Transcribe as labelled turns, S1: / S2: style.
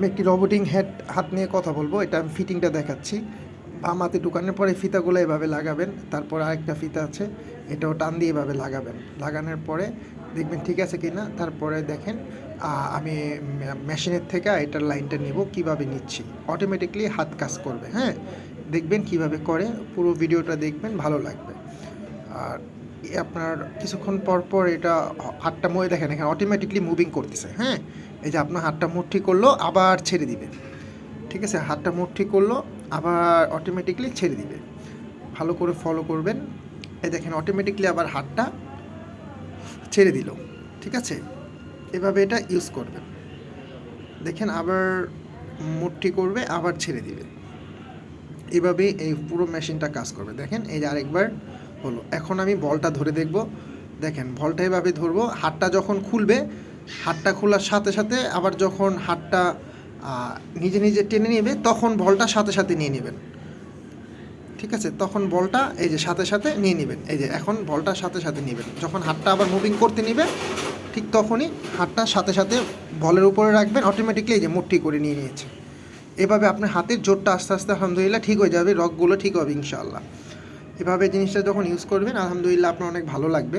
S1: আমি একটি রোবোটিং হেড হাত নিয়ে কথা বলবো। এটা আমি ফিটিংটা দেখাচ্ছি। বাম হাতে ঢুকানোর পরে ফিতাগুলো এভাবে লাগাবেন, তারপর আরেকটা ফিতা আছে, এটাও টান দিয়ে এভাবে লাগাবেন। লাগানোর পরে দেখবেন ঠিক আছে কি না। তারপরে দেখেন আমি মেশিনের থেকে এটার লাইনটা নিব। কিভাবে নিচ্ছি, অটোমেটিকলি হাত কাজ করবে। হ্যাঁ, দেখবেন কিভাবে করে, পুরো ভিডিওটা দেখবেন, ভালো লাগবে। আর আপনার কিছুক্ষণ পর পর এটা হাতটা মুয়ে দেখেন, এখানে অটোমেটিকলি মুভিং করতেছে। হ্যাঁ, এই যে আপনার হাতটা মুঠি করলো, আবার ছেড়ে দিবে। ঠিক আছে, হাতটা মুঠি করলো, আবার অটোমেটিকলি ছেড়ে দিবে। ভালো করে ফলো করবেন। এই দেখেন অটোমেটিকলি আবার হাতটা ছেড়ে দিল। ঠিক আছে, এভাবে এটা ইউজ করবেন। দেখেন আবার মুঠি করবে, আবার ছেড়ে দিবে। এভাবে এই পুরো মেশিনটা কাজ করবে। দেখেন এই যে আরেকবার হলো। এখন আমি বলটা ধরে দেখব। দেখেন বলটা এভাবে ধরবো, হাতটা যখন খুলবে, হাতটা খোলার সাথে সাথে আবার যখন হাতটা নিজে নিজে টেনে নেবে, তখন বলটা সাথে সাথে নিয়ে নেবেন। ঠিক আছে, তখন বলটা এই যে সাথে সাথে নিয়ে নেবেন। এই যে এখন বলটা সাথে সাথে নেবেন। যখন হাতটা আবার মুভিং করতে নেবে, ঠিক তখনই হাতটা সাথে সাথে বলের উপরে রাখবেন। অটোমেটিকলি এই যে মুঠি করে নিয়ে নিয়েছে। এভাবে আপনার হাতের জোরটা আস্তে আস্তে আলহামদুলিল্লাহ ঠিক হয়ে যাবে, রগগুলো ঠিক হবে ইনশাআল্লাহ। এভাবে জিনিসটা যখন ইউজ করবেন আলহামদুলিল্লাহ আপনার অনেক ভালো লাগবে।